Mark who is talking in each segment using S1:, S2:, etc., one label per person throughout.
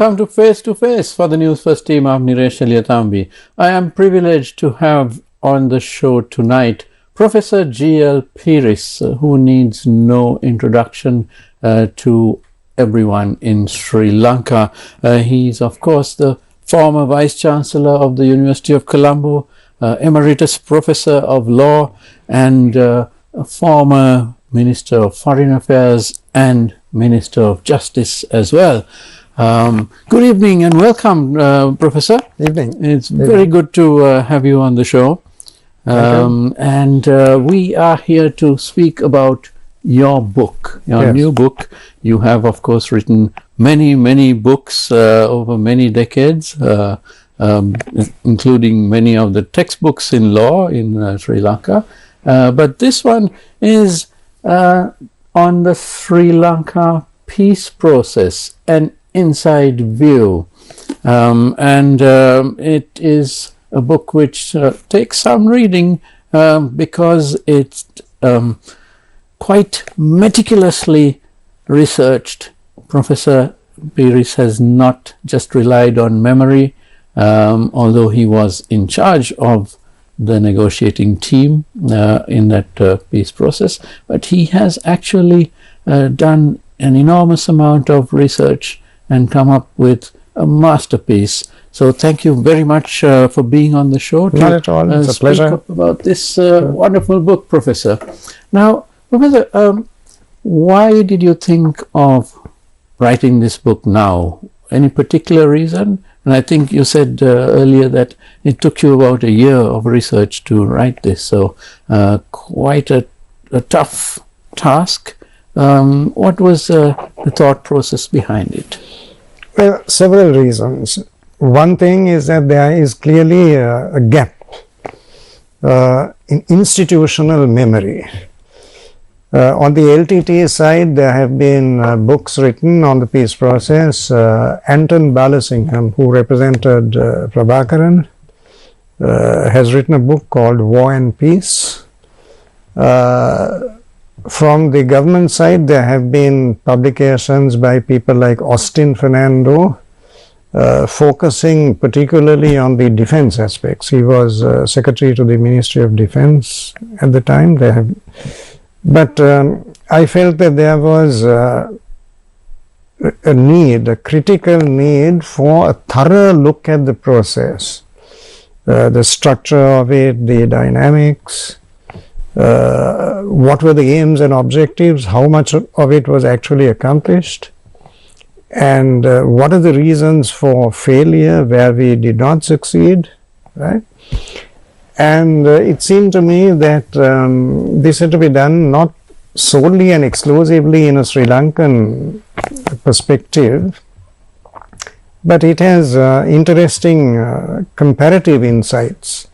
S1: Welcome to Face for the Newsfirst team of Niresh Aliyatambi. I am privileged to have on the show tonight Professor G.L. Peiris, who needs no introduction to everyone in Sri Lanka. He's, of course, the former Vice Chancellor of the University of Colombo, Emeritus Professor of Law, and a former Minister of Foreign Affairs and Minister of Justice as well. Good evening and welcome, Professor.
S2: Evening.
S1: It's very good to have you on the show. And we are here to speak about your book, your new book. You have, of course, written many books over many decades, including many of the textbooks in law in Sri Lanka. But this one is on the Sri Lanka peace process, an inside view, and it is a book which takes some reading because it's quite meticulously researched. Professor Peiris has not just relied on memory, although he was in charge of the negotiating team in that peace process, but he has actually done an enormous amount of research and come up with a masterpiece. So thank you very much for being on the show.
S2: Not at all. It's a pleasure.
S1: About this wonderful book, Professor. Now, Professor, why did you think of writing this book now? Any particular reason? And I think you said earlier that it took you about a year of research to write this. So quite a tough task. What was the thought process behind it?
S2: Well, several reasons. One thing is that there is clearly a gap in institutional memory. On the LTT side, there have been books written on the peace process. Anton Balasingham, who represented Prabhakaran, has written a book called War and Peace. From the government side, there have been publications by people like Austin Fernando, focusing particularly on the defense aspects. He was secretary to the Ministry of Defense at the time. But I felt that there was a critical need for a thorough look at the process, the structure of it, the dynamics, what were the aims and objectives, how much of it was actually accomplished, and what are the reasons for failure where we did not succeed, right? And it seemed to me that this had to be done not solely and exclusively in a Sri Lankan perspective, but it has interesting comparative insights,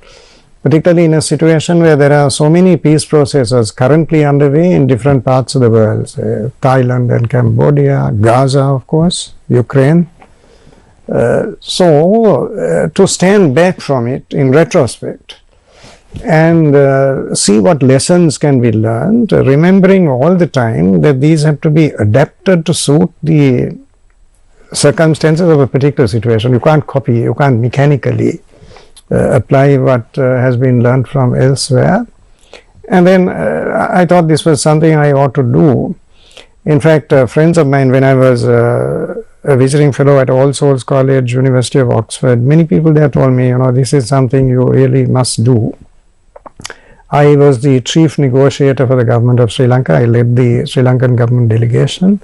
S2: particularly in a situation where there are so many peace processes currently underway in different parts of the world, say Thailand and Cambodia, Gaza, of course, Ukraine. So to stand back from it in retrospect and see what lessons can be learned, remembering all the time that these have to be adapted to suit the circumstances of a particular situation. You can't copy, you can't mechanically apply what has been learned from elsewhere. And then I thought this was something I ought to do. In fact, friends of mine, when I was a visiting fellow at All Souls College, University of Oxford, many people there told me, this is something you really must do. I was the chief negotiator for the government of Sri Lanka. I led the Sri Lankan government delegation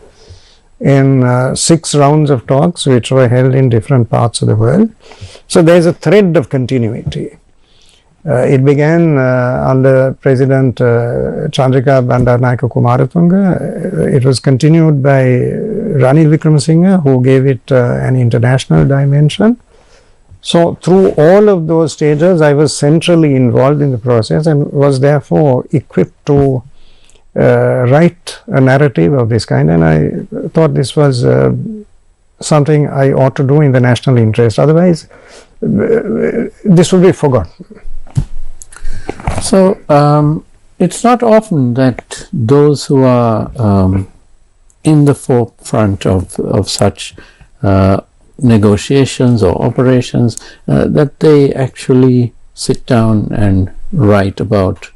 S2: in 6 rounds of talks which were held in different parts of the world. So there is a thread of continuity. It began under President Chandrika Bandaranaike Kumaratunga. It was continued by Ranil Wickremesinghe, who gave it an international dimension. So through all of those stages, I was centrally involved in the process and was therefore equipped to write a narrative of this kind, and I thought this was something I ought to do in the national interest. Otherwise, this will be forgotten.
S1: So it's not often that those who are in the forefront of such negotiations or operations, that they actually sit down and write about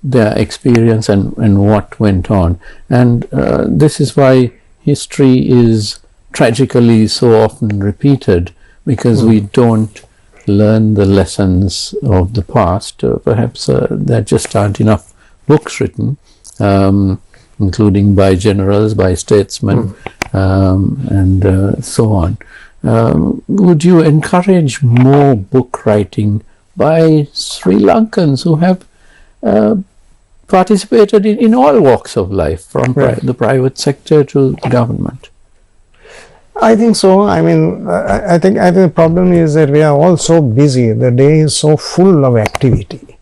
S1: their experience and what went on. And this is why history is tragically so often repeated, because we don't learn the lessons of the past. Perhaps there just aren't enough books written, including by generals, by statesmen, and so on. Would you encourage more book writing by Sri Lankans who have participated in all walks of life, from the private sector to the government?
S2: I think so. I mean, I think the problem is that we are all so busy. The day is so full of activity.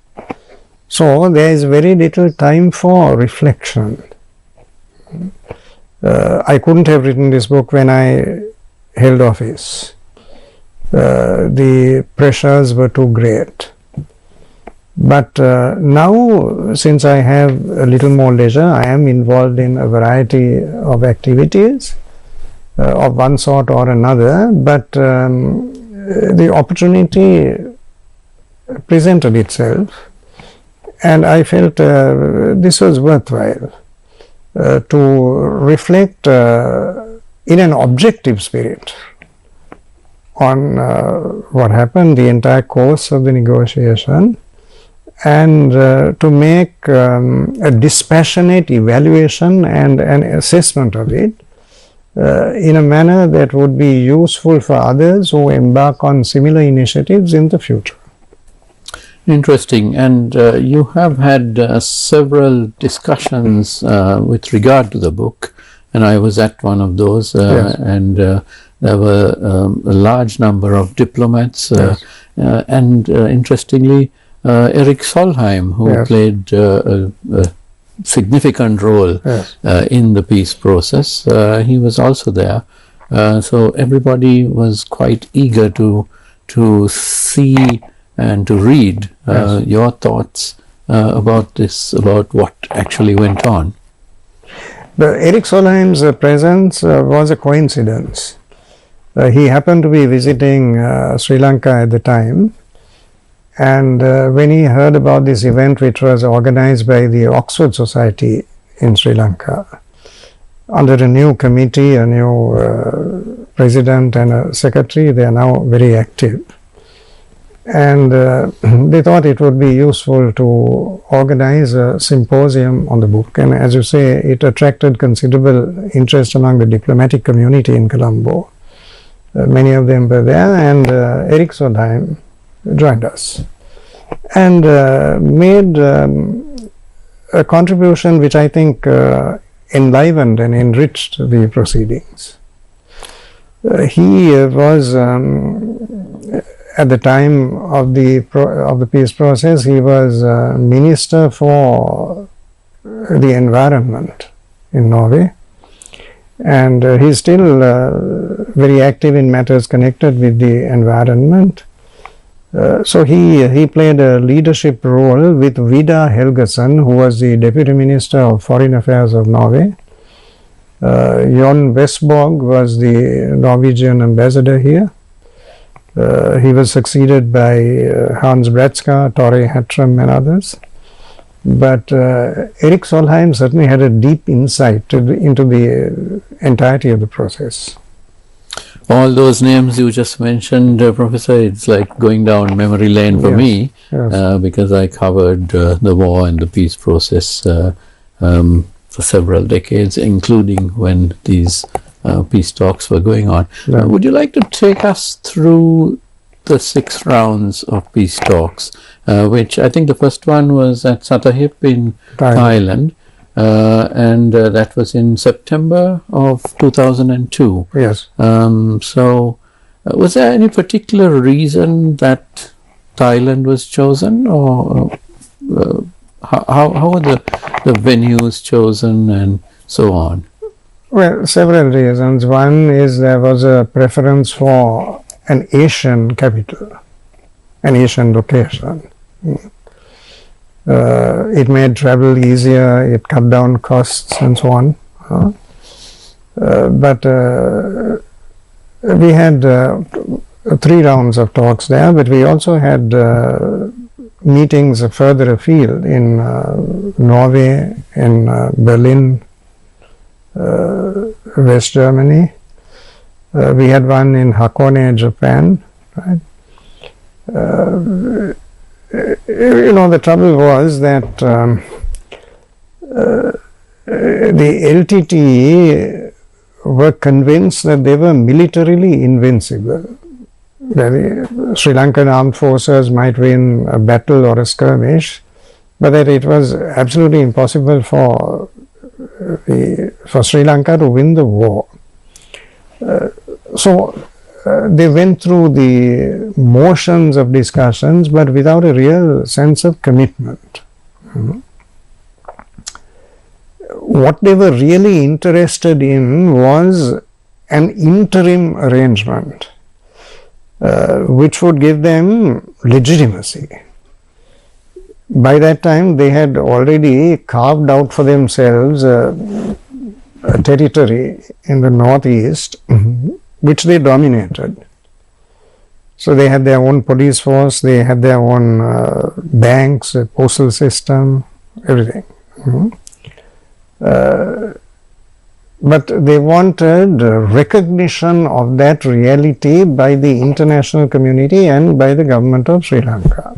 S2: So there is very little time for reflection. I couldn't have written this book when I held office. The pressures were too great. But now, since I have a little more leisure, I am involved in a variety of activities of one sort or another, but the opportunity presented itself, and I felt this was worthwhile to reflect in an objective spirit on what happened, the entire course of the negotiation, and to make a dispassionate evaluation and an assessment of it in a manner that would be useful for others who embark on similar initiatives in the future.
S1: Interesting. And you have had several discussions with regard to the book, and I was at one of those, and there were a large number of diplomats, and interestingly, Erik Solheim, who played a significant role in the peace process. He was also there. So everybody was quite eager to see and to read your thoughts about this, about what actually went on.
S2: Erik Solheim's presence was a coincidence. He happened to be visiting Sri Lanka at the time, and when he heard about this event, which was organized by the Oxford Society in Sri Lanka, under a new committee, a new president and a secretary, they are now very active. And they thought it would be useful to organize a symposium on the book. And as you say, it attracted considerable interest among the diplomatic community in Colombo. Many of them were there, and Erik Solheim joined us and made a contribution which I think enlivened and enriched the proceedings. He was at the time of the peace process, he was Minister for the Environment in Norway, and he's still very active in matters connected with the environment. So he played a leadership role with Vidar Helgesen, who was the Deputy Minister of Foreign Affairs of Norway. Jon Westborg was the Norwegian ambassador here. He was succeeded by Hans Bratska, Tore Hatram and others. But Erik Solheim certainly had a deep insight into the entirety of the process.
S1: All those names you just mentioned, Professor, it's like going down memory lane for me, because I covered the war and the peace process for several decades, including when these peace talks were going on. Would you like to take us through the 6 rounds of peace talks, which I think the first one was at Satahip in Thailand, and that was in September of 2002.
S2: Yes.
S1: So was there any particular reason that Thailand was chosen, or how were the venues chosen and so on?
S2: Well, several reasons. One is there was a preference for an Asian capital, an Asian location. It made travel easier, it cut down costs and so on. But We had 3 rounds of talks there, but we also had meetings further afield in Norway, in Berlin, West Germany. We had one in Hakone, Japan. Right? The trouble was that the LTTE were convinced that they were militarily invincible. That the Sri Lankan armed forces might win a battle or a skirmish, but that it was absolutely impossible for Sri Lanka to win the war. So they went through the motions of discussions, but without a real sense of commitment. What they were really interested in was an interim arrangement which would give them legitimacy. By that time, they had already carved out for themselves a territory in the northeast which they dominated. So they had their own police force, they had their own banks, a postal system, everything. But they wanted recognition of that reality by the international community and by the government of Sri Lanka.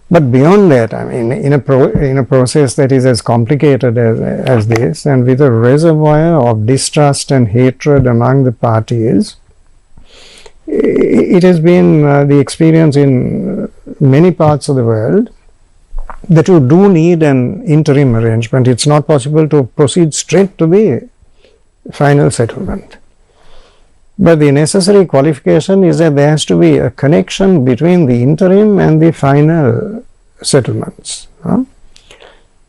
S2: But beyond that, I mean, in a process that is as complicated as this, and with a reservoir of distrust and hatred among the parties, it has been the experience in many parts of the world that you do need an interim arrangement. It's not possible to proceed straight to the final settlement. But the necessary qualification is that there has to be a connection between the interim and the final settlements.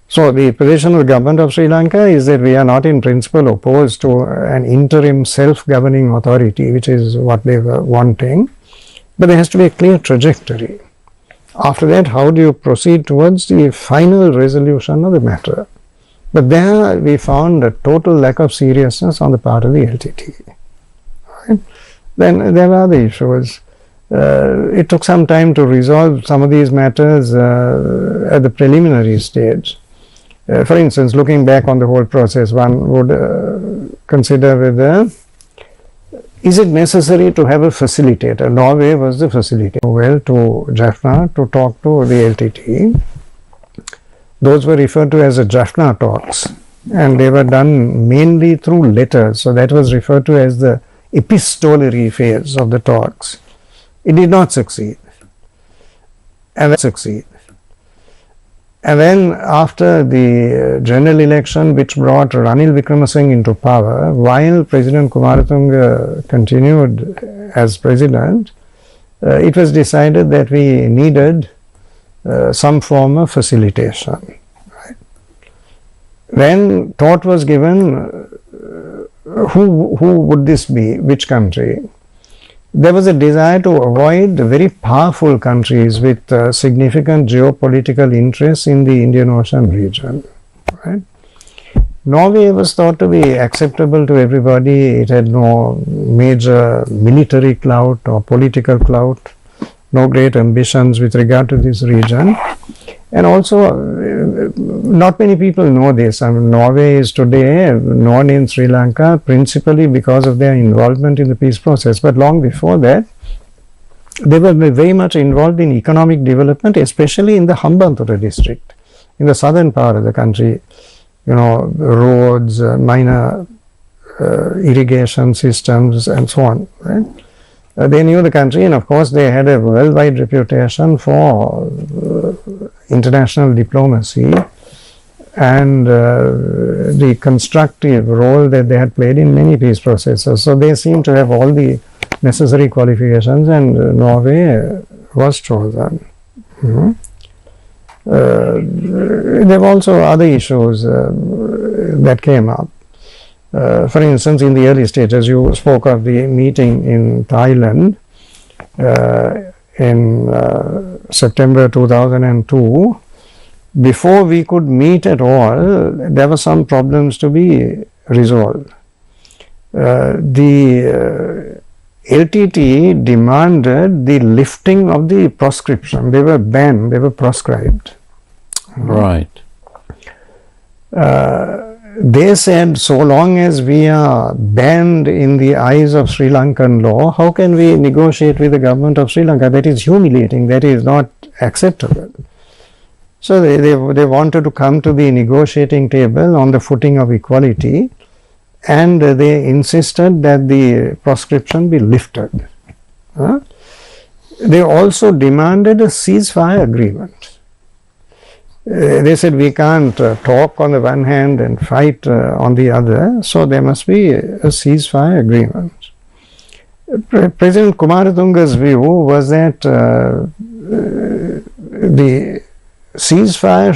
S2: So the position of the government of Sri Lanka is that we are not in principle opposed to an interim self-governing authority, which is what they were wanting, but there has to be a clear trajectory. After that, how do you proceed towards the final resolution of the matter? But there we found a total lack of seriousness on the part of the LTT. Right? Then there are other issues. It took some time to resolve some of these matters at the preliminary stage. For instance, looking back on the whole process, one would consider whether is it necessary to have a facilitator. Norway was the facilitator. Well, to Jaffna to talk to the LTT. Those were referred to as the Jaffna talks, and they were done mainly through letters. So that was referred to as the epistolary phase of the talks. It did not succeed. And then after the general election which brought Ranil Wickremesinghe into power, while President Kumaratunga continued as president, it was decided that we needed some form of facilitation. Right? Then thought was given, who would this be, which country? There was a desire to avoid very powerful countries with significant geopolitical interests in the Indian Ocean region. Right? Norway was thought to be acceptable to everybody. It had no major military clout or political clout, no great ambitions with regard to this region. And also, not many people know this. I mean, Norway is today known in Sri Lanka principally because of their involvement in the peace process. But long before that, they were very much involved in economic development, especially in the Hambantota district, in the southern part of the country. You know, roads, minor irrigation systems, and so on. Right? They knew the country, and of course they had a worldwide reputation for international diplomacy and the constructive role that they had played in many peace processes. So they seem to have all the necessary qualifications, and Norway was chosen. There were also other issues that came up. For instance, in the early stages, you spoke of the meeting in Thailand in September 2002. Before we could meet at all, there were some problems to be resolved. the LTT demanded the lifting of the proscription. They were banned, they were proscribed.
S1: Right.
S2: They said, so long as we are banned in the eyes of Sri Lankan law, how can we negotiate with the government of Sri Lanka? That is humiliating, that is not acceptable. So they wanted to come to the negotiating table on the footing of equality, and they insisted that the proscription be lifted. They also demanded a ceasefire agreement. They said we can't talk on the one hand and fight on the other, so there must be a ceasefire agreement. President Kumaratunga's view was that the ceasefire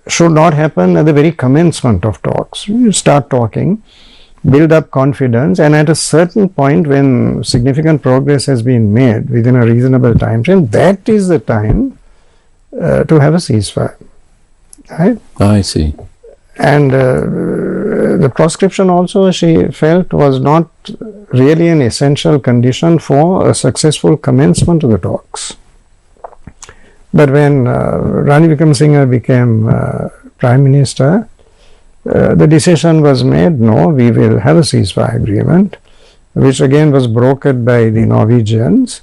S2: should not happen at the very commencement of talks. You start talking, build up confidence, and at a certain point when significant progress has been made within a reasonable time frame, that is the time to have a ceasefire. Right?
S1: I see.
S2: And the proscription also, she felt, was not really an essential condition for a successful commencement of the talks. But when Ranil Wickremesinghe became Prime Minister, the decision was made, no, we will have a ceasefire agreement, which again was brokered by the Norwegians.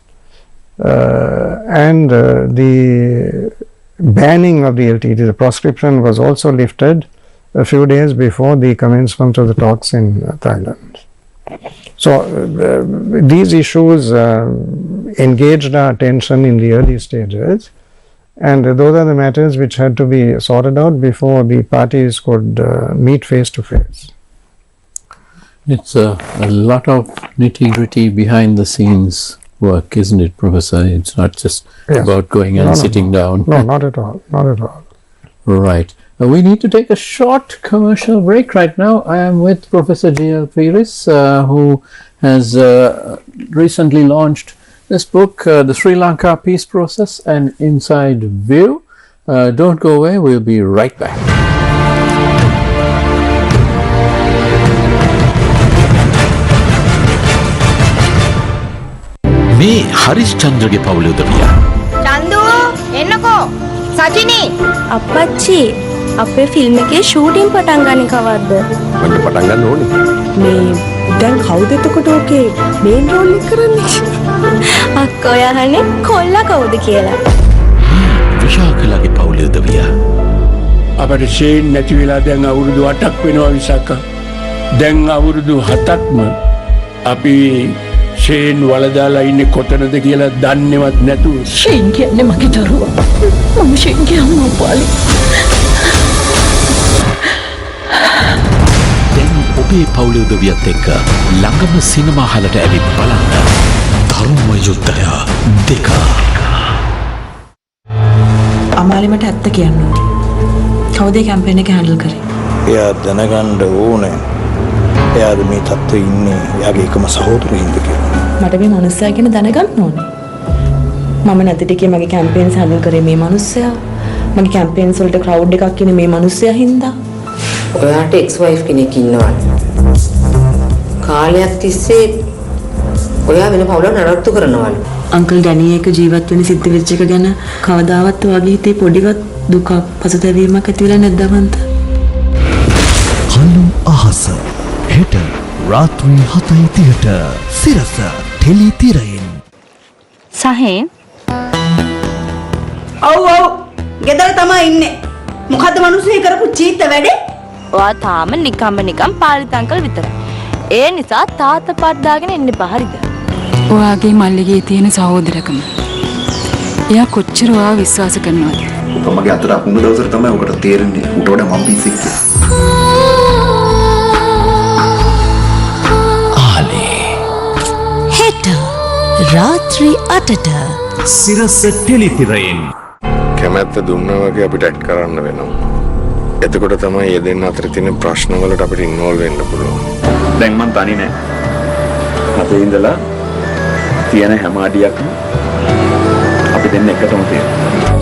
S2: And the banning of the LTT, the proscription, was also lifted a few days before the commencement of the talks in Thailand. So these issues engaged our attention in the early stages, and those are the matters which had to be sorted out before the parties could meet face to face.
S1: It's a lot of nitty-gritty behind the scenes work, isn't it, Professor? It's not just about going and sitting down.
S2: No, not at all. Not at all.
S1: Right. We need to take a short commercial break right now. I am with Professor G.L. Peiris, who has recently launched this book, The Sri Lanka Peace Process, An Inside View. Don't go away. We'll be right back.
S3: මේ හරිස් චන්ද්‍රගේ පවුලේ උදවිය.
S4: චන්දු එන්නකෝ සචිනි
S5: අප්පච්චි අපේ film එකේ shooting පටන් ගන්න කවද්ද?
S6: මම පටන් ගන්න ඕනේ.
S5: මේ දැන් කවුද එතකොට ඔකේ මේන් රෝල් එක කරන්නේ? අක්කා ඔයාහනේ කොල්ලා කවුද කියලා.
S3: විශාකලගේ පවුලේ උදවිය.
S7: අපට ෂේන් නැති වෙලා දැන් අවුරුදු 8ක් වෙනවා විසක. දැන් අවුරුදු 7ක්ම අපි ෂේන් වලදාලා ඉන්නේ කොතනද කියලා දන්නේවත් නැතුව.
S8: ෂේන් කියන්නේ මගේ දරුවා. මම ෂේන්ගේ අම්මා පාලි.
S3: දැන් ඔබේ පවුලේ උදවියත් එක්ක ළඟම සිනමා හලට ඇවිත් බලන්න. ධර්ම යුද්ධය 2.
S8: අමාලි මට ඇත්ත කියන්න ඕනේ. කවුද මේ කැම්පේන් එක හැන්ඩල් කරේ?
S6: එයා දැනගන්න ඕනේ. එයාද මේ තත්ත්වෙ ඉන්නේ එයාගේ එකම සහෝදරයින්ද කියලා.
S8: මට මේ මනුස්සයා ගැන දැනගන්න ඕනේ. මම නැති ටිකේ මගේ කැම්පේන්ස් හැන්ඩල් කරේ මේ මනුස්සයා. මගේ කැම්පේන්ස් වලට ක්‍රවුඩ් එකක් ඉන්නේ මේ මනුස්සයා හින්දා.
S9: ඔයාට එක්ස් වයිෆ් කෙනෙක් ඉන්නවා. කාලයක් තිස්සේ ඔයා වෙන පවුලක් නඩත්තු කරනවලු.
S8: අංකල් ඩැනී එක ජීවත් වෙන සිද්ධ වෙච්ච එක ගැන කවදාවත් ඔයාගේ හිතේ පොඩිවත් දුකක් පසුතැවීමක් ඇති වෙලා නැද්ද අවන්ත?
S3: කළු අහස හෙට රාත්‍රී 7:30ට සිරස ටෙලි තිරයෙන්.
S5: සහේ
S4: ඔව් ගෙදර තමයි ඉන්නේ මොකද්ද මිනිස්සු කරපු චීත්ත වැඩේ
S5: ඔයා තාම නිකම් පාලිත අංකල් විතරයි. ඒ නිසා තාත්තා පාත් දාගෙන ඉන්න එපා හරිද?
S8: ඔයාගේ මල්ලිගේ තියෙන සහෝදරකම එයා කොච්චර ඔයාව විශ්වාස කරනවද?
S6: මගේ අතට අකුණු දවසට තමයි ඔකට තේරෙන්නේ උට වඩා මම පිස්සෙක් කියලා.
S3: හෙට රාත්‍රී 8ට සිරස ටෙලි තිරයෙන්.
S6: කැමැත්ත දුන්නා වගේ අපිට ඇක්ට් කරන්න වෙනවා. එතකොට තමයි මේ දෙන්න අතර තියෙන ප්‍රශ්න වලට අපිට ඉන්වෝල්ව් වෙන්න පුළුවන්.
S10: දැන් මම තනි නෑ. අපේ ඉඳලා තියෙන හැම අඩියක්ම අපි දෙන්න එකටම තියෙනවා.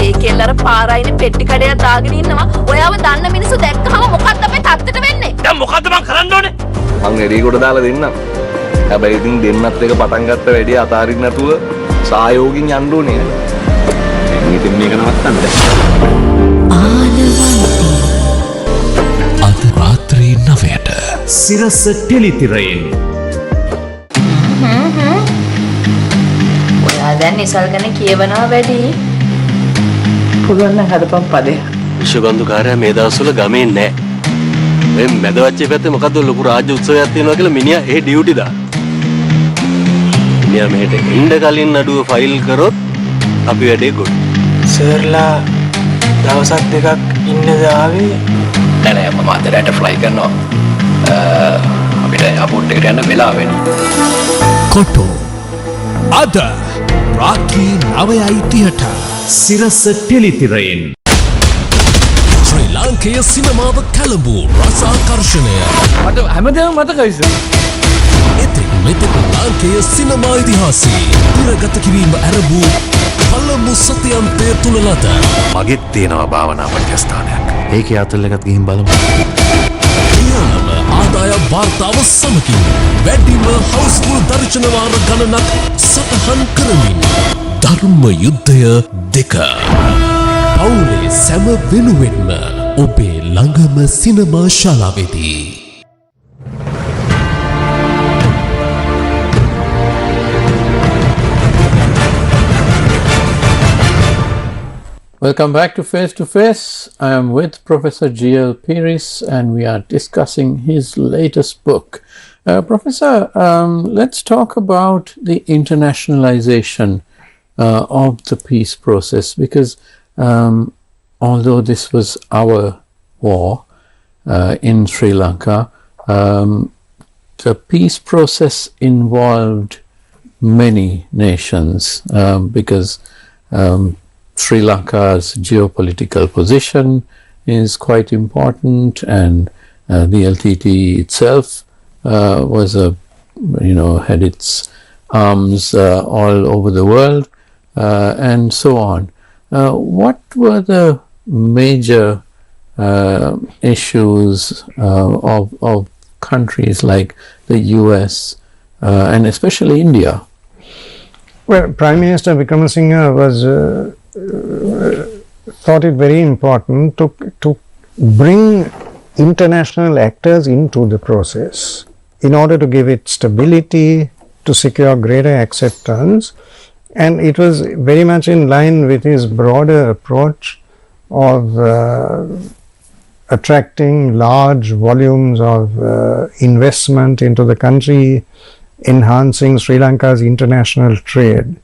S5: ඒකෙල්ල අර පාරයිනේ පෙට්ටි කඩයක් දාගෙන ඉන්නවා. ඔයාව දන්න මිනිස්සු දැක්කම මොකක්ද අපේ තත්ත්වයට වෙන්නේ?
S11: දැන් මොකද්ද මං කරන්න ඕනේ?
S6: මං එළියකට දාලා දෙන්නම්. හැබැයි ඉතින් දෙන්නත් එක පටන් ගත්ත වැඩි අතාරින්න නැතුව සහයෝගින් යන්න ඕනේ. ඉතින් මේක නවත්තන්න.
S3: අද රාත්‍රී 9ට සිරස ටෙලිතිරයෙන්.
S5: ඔයා දැන් ඉසල් ගැන කියවනවා වැඩි.
S4: පුළුවන් නම් හදපන් පදේ.
S11: විශ්වබන්දුකාරයා මේ දවස්වල ගමේ නැහැ. මේ මැදවච්චේ පැත්තේ මොකද්ද ලොකු රාජ්‍ය උත්සවයක් තියෙනවා කියලා මිනිහා ඒ ඩියුටි දා. මිනිහා මෙහෙට එන්න කලින් නඩුව ෆයිල් කරොත් අපි වැඩේ ගොඩ.
S12: සර්ලා දවසක් දෙකක් ඉන්නද ආවේ?
S11: නෑ මම අදට ෆ්ලයි කරනවා. අපිට එයාපෝට් එකට යන්න වෙලා වෙනවා.
S3: කොටෝ අද රාත්‍රී 9:30ට සිරස ටෙලිතිරයෙන්. ශ්‍රී ලාංකේය සිනමාව කැළඹූ රසාකර්ෂණය.
S11: මට හැමදේම මතකයි සර්.
S3: එතෙක් මෙතෙක් ලාංකේය සිනමා ඉතිහාසයේ තිරගත කිරීම ඇරඹූ පළමු සතියන්තය තුල ලද
S11: මගෙත් තියෙනවා භාවනා මධ්‍යස්ථානයක්. ඒකේ අතල් එකත් ගිහින් බලමු.
S3: ඊළඟ ආදායම් වාර්තාව සමගින් වැඩිම හවුස්ෆුල් දර්ශන වාර ගණනක් සටහන් කරමින් ධර්ම යුද්ධය 2 පවුලේ සැම වෙනුවෙන්ම ඔබේ ළඟම සිනමා ශාලාවේදී.
S1: Welcome back to Face. I am with Professor G.L. Peiris and we are discussing his latest book. Professor, let's talk about the internationalization of the peace process, because although this was our war in Sri Lanka, the peace process involved many nations because Sri Lanka's geopolitical position is quite important, and the LTT itself was had its arms all over the world, and so on. What were the major issues of countries like the US and especially India?
S2: Well, Prime Minister Wickremesinghe was thought it very important to bring international actors into the process in order to give it stability, to secure greater acceptance, and it was very much in line with his broader approach of attracting large volumes of investment into the country, enhancing Sri Lanka's international trade.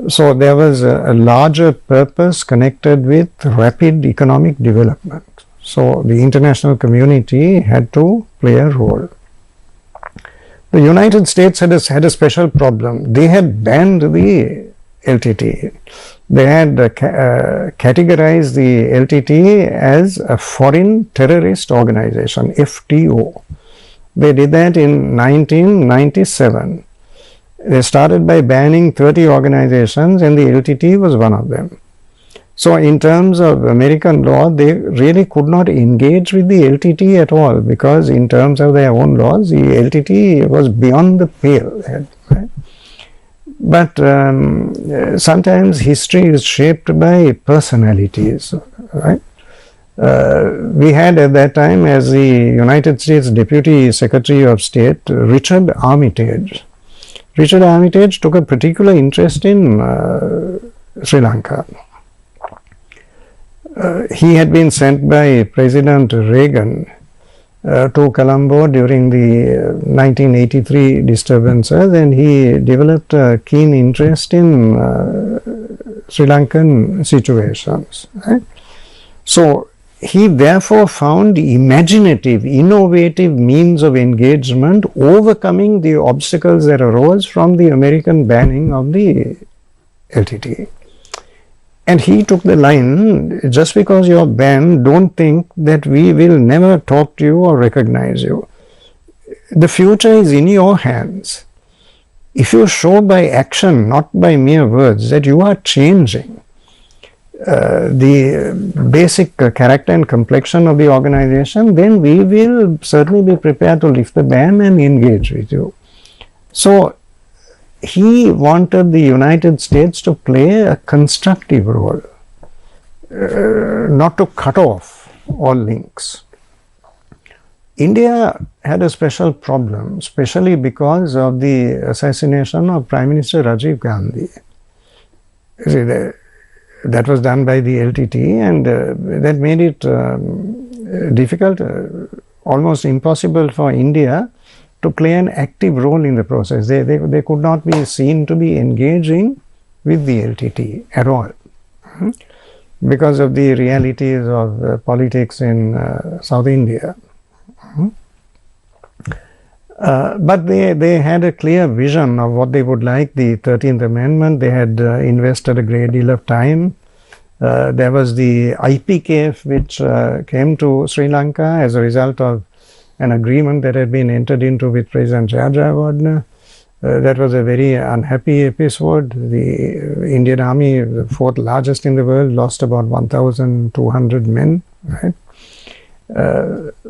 S2: So there was a larger purpose connected with rapid economic development. So the international community had to play a role. The United States had a special problem. They had banned the LTT. They had categorized the LTT as a foreign terrorist organization, FTO. They did that in 1997. They started by banning 30 organizations, and the LTT was one of them. So in terms of American law, they really could not engage with the LTT at all, because in terms of their own laws, the LTT was beyond the pale. Right? But sometimes history is shaped by personalities, right? We had at that time, as the United States Deputy Secretary of State, Richard Armitage. Richard Armitage took a particular interest in Sri Lanka. He had been sent by President Reagan to Colombo during the 1983 disturbances, and he developed a keen interest in Sri Lankan situations. Right? So he therefore found imaginative, innovative means of engagement, overcoming the obstacles that arose from the American banning of the LTT. And he took the line, just because you're banned, don't think that we will never talk to you or recognize you. The future is in your hands. If you show by action, not by mere words, that you are changing, the basic character and complexion of the organization, then we will certainly be prepared to lift the ban and engage with you. So he wanted the United States to play a constructive role, not to cut off all links. India had a special problem, especially because of the assassination of Prime Minister Rajiv Gandhi. See, that was done by the LTT, and that made it difficult, almost impossible for India to play an active role in the process. They could not be seen to be engaging with the LTT at all, because of the realities of politics in South India. But they had a clear vision of what they would like, the 13th Amendment. They had invested a great deal of time. There was the IPKF, which came to Sri Lanka as a result of an agreement that had been entered into with President Jayawardena. That was a very unhappy episode. The Indian Army, the fourth largest in the world, lost about 1,200 men. Right?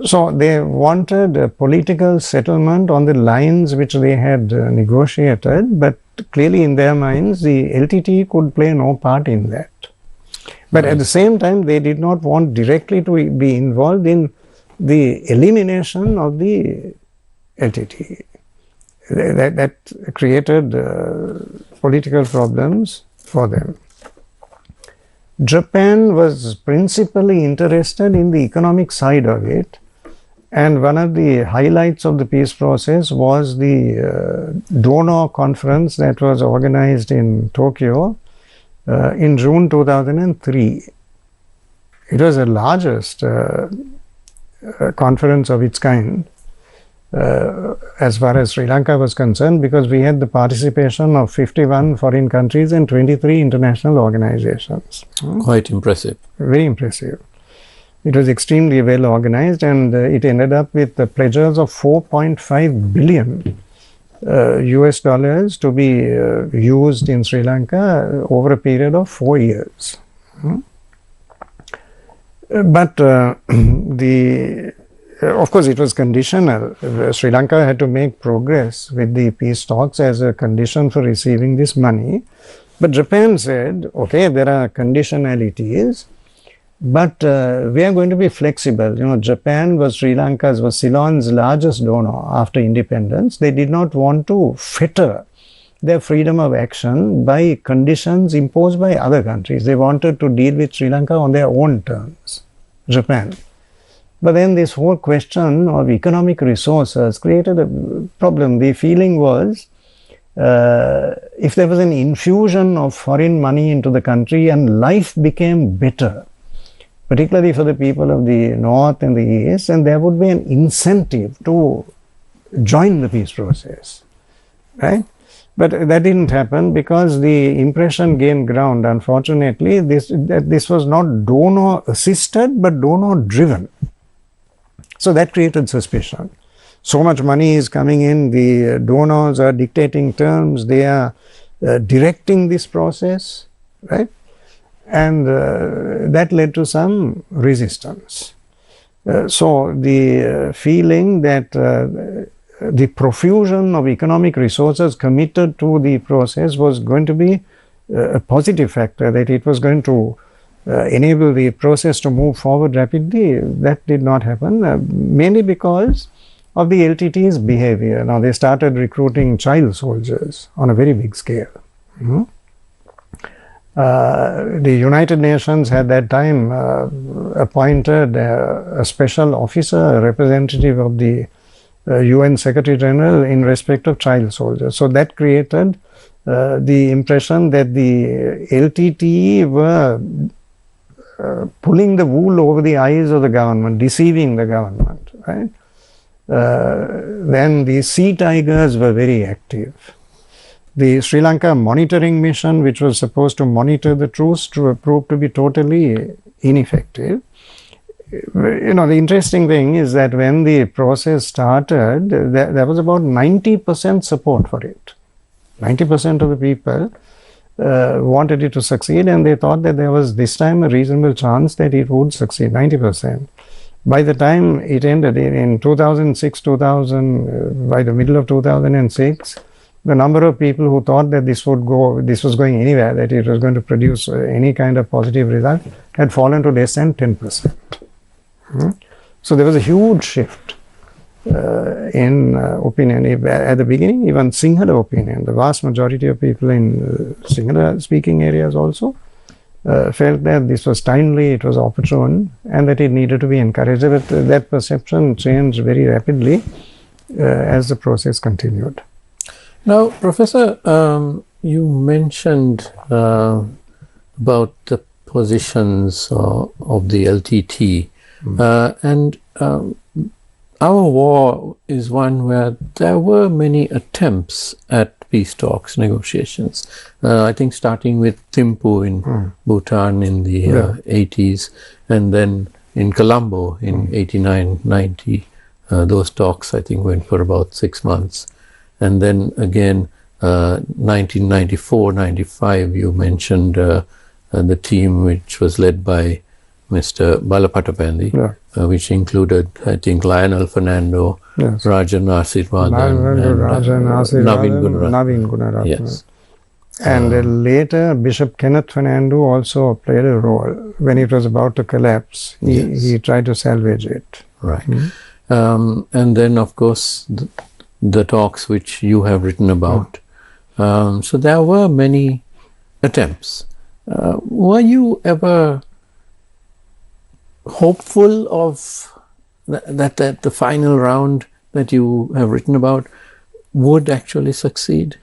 S2: So they wanted a political settlement on the lines which they had negotiated, but clearly in their minds the LTT could play no part in that. But at the same time, they did not want directly to be involved in the elimination of the LTT. That created political problems for them. Japan was principally interested in the economic side of it, and one of the highlights of the peace process was the donor conference that was organized in Tokyo in June 2003. It was the largest conference of its kind as far as Sri Lanka was concerned, because we had the participation of 51 foreign countries and 23 international organizations.
S1: Quite impressive.
S2: Very impressive. It was extremely well organized, and it ended up with the pledges of 4.5 billion US dollars to be used in Sri Lanka over a period of 4 years. But of course, it was conditional. Sri Lanka had to make progress with the peace talks as a condition for receiving this money. But Japan said, okay, there are conditionalities, but we are going to be flexible. You know, Japan was Ceylon's largest donor after independence. They did not want to fetter their freedom of action by conditions imposed by other countries. They wanted to deal with Sri Lanka on their own terms, Japan. But then this whole question of economic resources created a problem. The feeling was, if there was an infusion of foreign money into the country and life became better, particularly for the people of the north and the east, and there would be an incentive to join the peace process, right? But that didn't happen because the impression gained ground. Unfortunately, this was not donor assisted but donor driven. So that created suspicion. So much money is coming in, the donors are dictating terms, they are directing this process, right? And that led to some resistance. So the feeling that the profusion of economic resources committed to the process was going to be a positive factor, that it was going to enable the process to move forward rapidly. That did not happen, mainly because of the LTT's behavior. Now they started recruiting child soldiers on a very big scale. The United Nations at that time appointed a special officer, a representative of the UN Secretary General in respect of child soldiers. So that created the impression that the LTT were pulling the wool over the eyes of the government, deceiving the government, right? Then the sea tigers were very active. The Sri Lanka monitoring mission, which was supposed to monitor the truce, proved to be totally ineffective. You know, the interesting thing is that when the process started, there was about 90% support for it. 90% of the people wanted it to succeed, and they thought that there was this time a reasonable chance that it would succeed, 90%. By the time it ended in 2006, by the middle of 2006, the number of people who thought that this was going anywhere, that it was going to produce any kind of positive result, had fallen to less than 10%. So there was a huge shift in opinion. At the beginning, even Sinhala opinion, the vast majority of people in Sinhala speaking areas also felt that this was timely, it was opportune, and that it needed to be encouraged. But that perception changed very rapidly as the process continued.
S1: Now, Professor, you mentioned about the positions of the LTT, and our war is one where there were many attempts at peace talks, negotiations. I think starting with Thimphu in Bhutan in the 80s, and then in Colombo in 89, 90. Those talks, I think, went for about 6 months. And then again, 1994, 95, you mentioned the team which was led by Mr. Balapatapandi, which included, I think, Lionel Fernando, Rajan Asirwadan, and Navin Gunaratne. Yes.
S2: And later, Bishop Kenneth Fernando also played a role. When it was about to collapse, he tried to salvage it.
S1: Right. And then, of course, the talks which you have written about. So there were many attempts. Were you ever hopeful of that the final round that you have written about would actually succeed?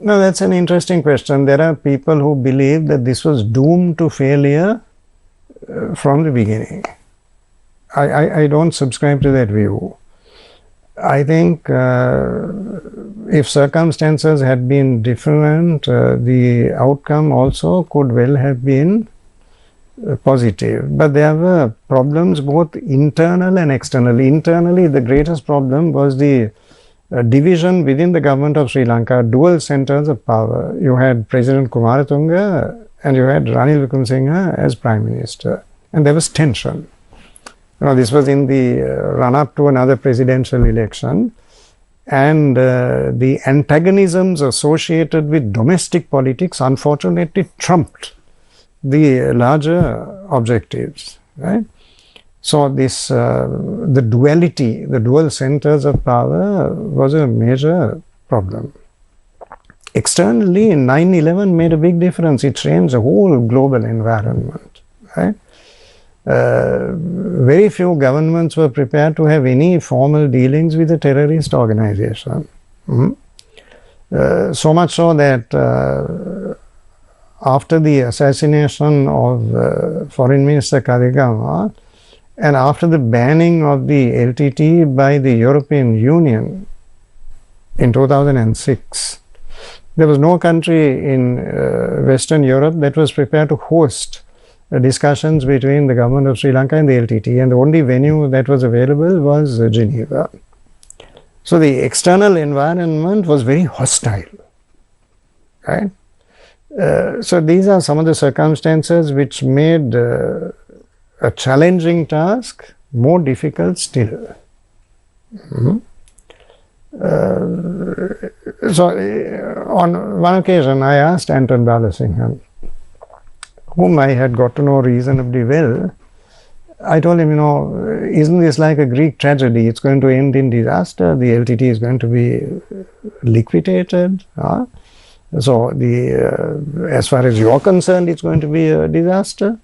S2: No, that's an interesting question. There are people who believe that this was doomed to failure from the beginning. I don't subscribe to that view. I think if circumstances had been different, the outcome also could well have been positive. But there were problems both internal and external. Internally, the greatest problem was the division within the government of Sri Lanka, dual centers of power. You had President Kumaratunga and you had Ranil Wickremesinghe as Prime Minister. And there was tension. This was in the run-up to another presidential election, and the antagonisms associated with domestic politics unfortunately trumped the larger objectives, right? So this, the duality, the dual centers of power was a major problem. Externally, 9/11 made a big difference. It changed the whole global environment, right? Very few governments were prepared to have any formal dealings with a terrorist organization. So much so that after the assassination of Foreign Minister Karigama and after the banning of the LTT by the European Union in 2006, there was no country in Western Europe that was prepared to host discussions between the government of Sri Lanka and the LTT, and the only venue that was available was Geneva. So the external environment was very hostile, right? So these are some of the circumstances which made a challenging task more difficult still. So on one occasion I asked Anton Balasinghe, whom I had got to know reasonably well. I told him, isn't this like a Greek tragedy? It's going to end in disaster. The LTT is going to be liquidated. So as far as you're concerned, it's going to be a disaster.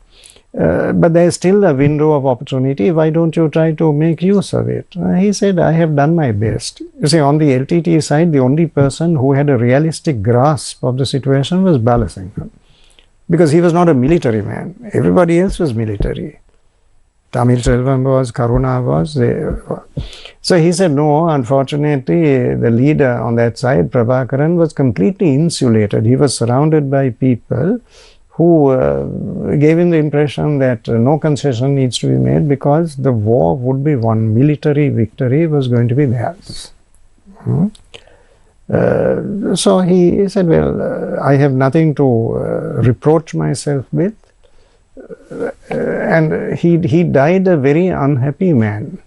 S2: But there's still a window of opportunity. Why don't you try to make use of it? He said, I have done my best. You see, on the LTT side, the only person who had a realistic grasp of the situation was Balasinghe, because he was not a military man. Everybody else was military. Tamil Selvam was, Karuna was. So he said, no, unfortunately, the leader on that side, Prabhakaran, was completely insulated. He was surrounded by people who gave him the impression that no concession needs to be made because the war would be won. Military victory was going to be theirs. So he said, well, I have nothing to reproach myself with. And he died a very unhappy man.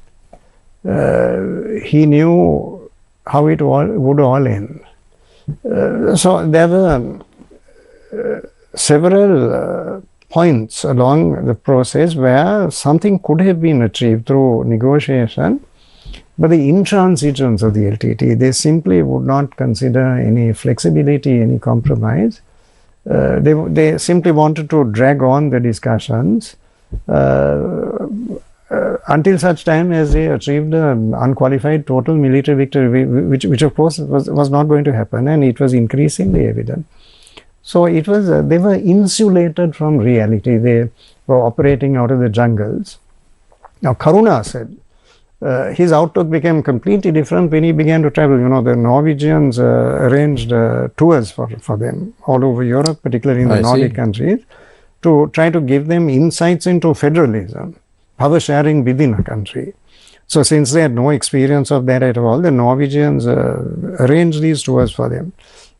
S2: He knew how it would all end. So there were several points along the process where something could have been achieved through negotiation, but the intransigence of the LTT, they simply would not consider any flexibility, any compromise. They simply wanted to drag on the discussions until such time as they achieved an unqualified total military victory, which of course was not going to happen, and it was increasingly evident. So it was they were insulated from reality. They were operating out of the jungles. Now Karuna said his outlook became completely different when he began to travel. You know, the Norwegians arranged tours for them all over Europe, particularly in the Nordic countries, to try to give them insights into federalism, power sharing within a country. So since they had no experience of that at all, the Norwegians arranged these tours for them.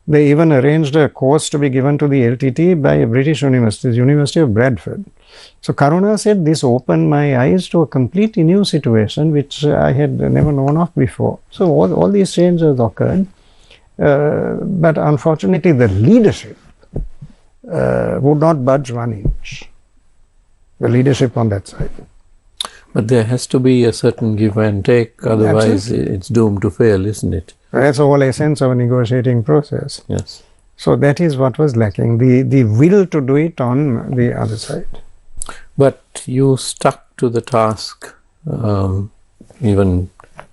S2: They even arranged a course to be given to the LTT by a British university, the University of Bradford. So Karuna said this opened my eyes to a completely new situation which I had never known of before. So all these changes occurred, but unfortunately the leadership would not budge 1 inch, the leadership on that side.
S1: But there has to be a certain give and take, otherwise it's doomed to fail, isn't it?
S2: That's the whole essence of a negotiating process.
S1: Yes.
S2: So that is what was lacking, the will to do it on the other side.
S1: But you stuck to the task even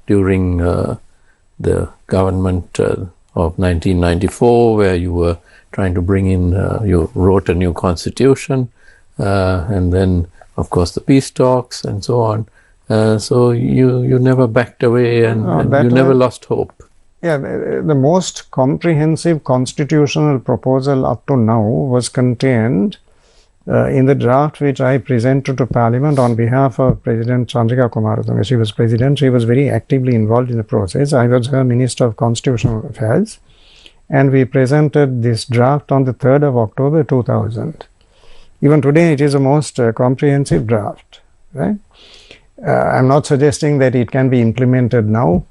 S1: during the government of 1994, where you were trying to bring in, you wrote a new constitution, and then of course the peace talks and so on. So you never backed away, and you never lost hope.
S2: Yeah, the most comprehensive constitutional proposal up to now was contained in the draft which I presented to Parliament on behalf of President Chandrika Kumaratunga. She was President, she was very actively involved in the process. I was her Minister of Constitutional Affairs, and we presented this draft on the 3rd of October 2000. Even today it is the most comprehensive draft, right? I'm not suggesting that it can be implemented now,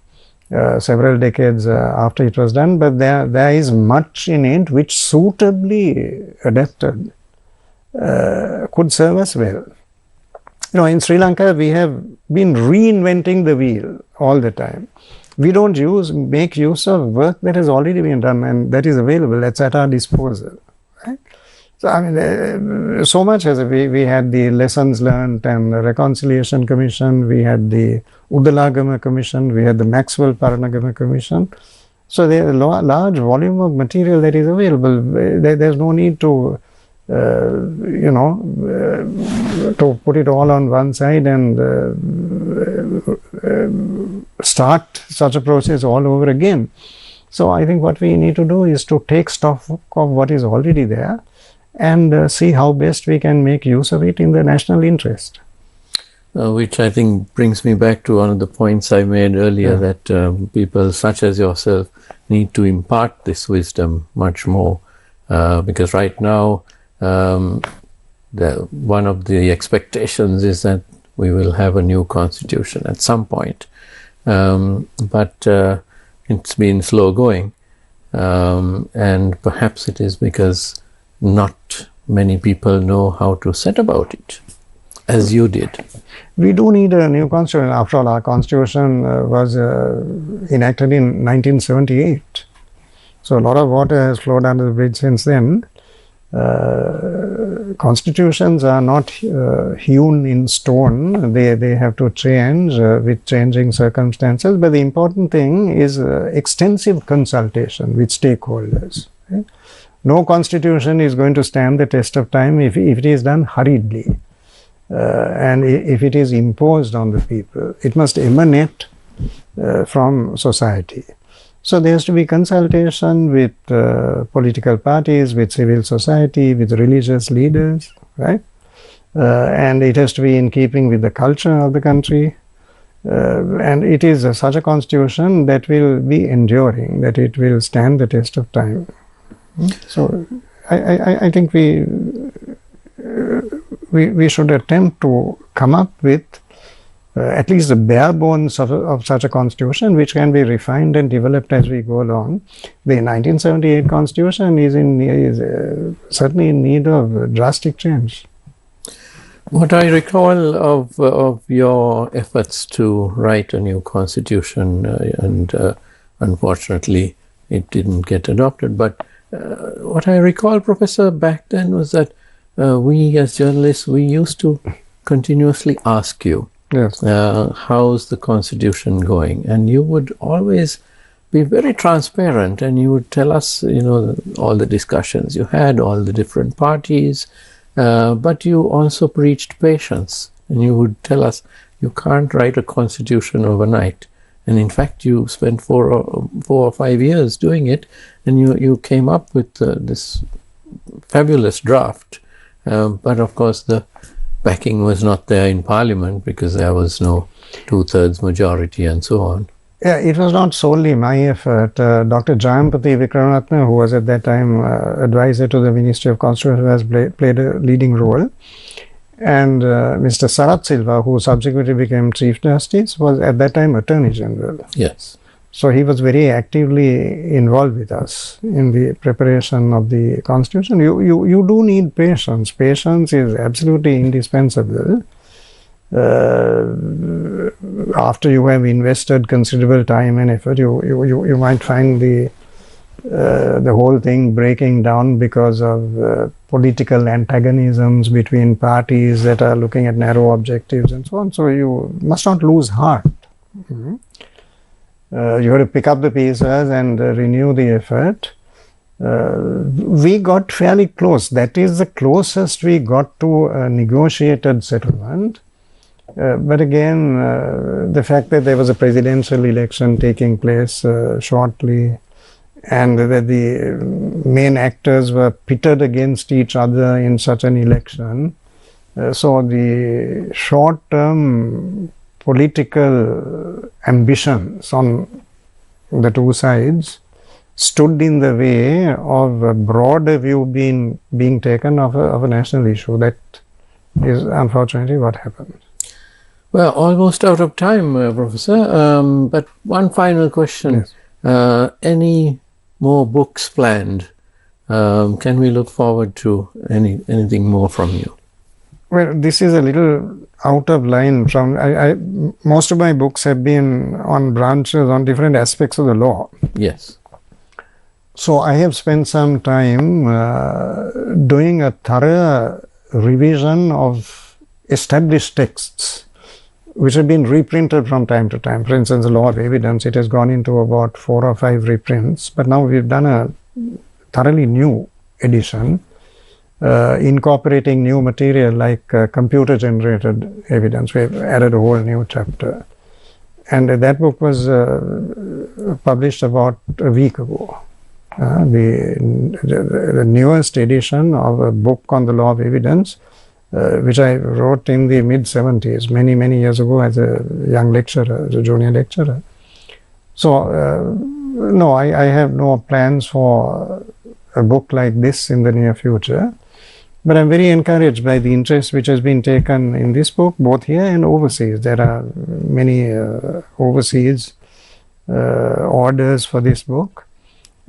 S2: several decades after it was done, but there is much in it which suitably adapted could serve us well. You know, in Sri Lanka we have been reinventing the wheel all the time. We don't make use of work that has already been done and that is available, that's at our disposal, right? So I mean, so much as we had the Lessons Learned and the Reconciliation Commission, we had the Udalagama Commission, we had the Maxwell Paranagama Commission. So there is a large volume of material that is available. There's no need to, to put it all on one side and start such a process all over again. So I think what we need to do is to take stock of what is already there and see how best we can make use of it in the national interest.
S1: Which I think brings me back to one of the points I made earlier, that people such as yourself need to impart this wisdom much more, because right now one of the expectations is that we will have a new constitution at some point, but it's been slow going, and perhaps it is because not many people know how to set about it, as you did.
S2: We do need a new constitution. After all, our constitution was enacted in 1978. So a lot of water has flowed under the bridge since then. Constitutions are not hewn in stone. They have to change with changing circumstances. But the important thing is extensive consultation with stakeholders. Okay? No constitution is going to stand the test of time if it is done hurriedly. And if it is imposed on the people, it must emanate from society. So there has to be consultation with political parties, with civil society, with religious leaders, right? And it has to be in keeping with the culture of the country. and it is such a constitution that will be enduring, that it will stand the test of time. So I think we should attempt to come up with at least the bare bones of such a constitution, which can be refined and developed as we go along. The 1978 constitution is certainly in need of drastic change.
S1: What I recall of your efforts to write a new constitution, and unfortunately it didn't get adopted, but what I recall, Professor, back then was that we as journalists, we used to continuously ask you,
S2: yes,
S1: how's the constitution going? And you would always be very transparent, and you would tell us, all the discussions you had, all the different parties, but you also preached patience, and you would tell us you can't write a constitution overnight. And in fact, you spent 4 or 5 years doing it, and you came up with this fabulous draft. But of course, the backing was not there in Parliament because there was no 2/3 majority and so on.
S2: Yeah, it was not solely my effort. Dr. Jayampati Vikramaratne, who was at that time advisor to the Ministry of Constitution, has played a leading role. And Mr. Sarat Silva, who subsequently became Chief Justice, was at that time Attorney General.
S1: Yes.
S2: So he was very actively involved with us in the preparation of the Constitution. You do need patience. Patience is absolutely indispensable. After you have invested considerable time and effort, you might find the whole thing breaking down because of political antagonisms between parties that are looking at narrow objectives and so on. So you must not lose heart. You have to pick up the pieces and renew the effort. We got fairly close. That is the closest we got to a negotiated settlement. But again, the fact that there was a presidential election taking place shortly, and that the main actors were pitted against each other in such an election, so the short-term political ambitions on the two sides stood in the way of a broader view being taken of a national issue. That is unfortunately what happened.
S1: Well, almost out of time, Professor, but one final question.
S2: Yes.
S1: Any more books planned? Can we look forward to anything more from you?
S2: Well, this is a little out of line from, most of my books have been on branches, on different aspects of the law.
S1: Yes.
S2: So I have spent some time doing a thorough revision of established texts, which have been reprinted from time to time. For instance, the law of evidence, it has gone into about 4 or 5 reprints, but now we've done a thoroughly new edition, incorporating new material like computer-generated evidence. We've added a whole new chapter. And that book was published about a week ago. The newest edition of a book on the law of evidence, which I wrote in the mid-70s, many years ago as a young lecturer, as a junior lecturer. So, no, I have no plans for a book like this in the near future. But I'm very encouraged by the interest which has been taken in this book, both here and overseas. There are many overseas orders for this book.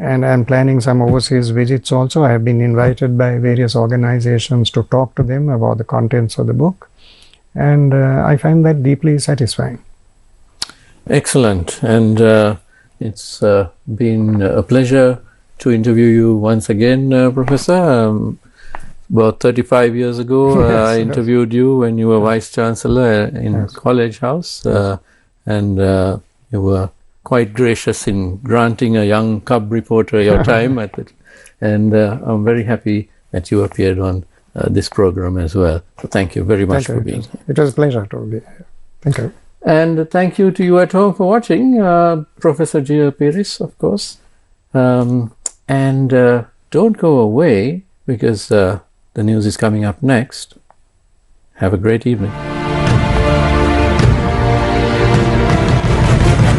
S2: And I'm planning some overseas visits also. I have been invited by various organizations to talk to them about the contents of the book. And I find that deeply satisfying.
S1: Excellent. And it's been a pleasure to interview you once again, Professor. About 35 years ago,
S2: Yes,
S1: I interviewed you when you were Vice Chancellor in College House. And you were quite gracious in granting a young cub reporter your time at it. And I'm very happy that you appeared on this program as well. So thank you very much for being here.
S2: It was a pleasure to be here. Thank you.
S1: And thank you to you at home for watching. Professor Peiris, of course. And don't go away, because the news is coming up next. Have a great evening.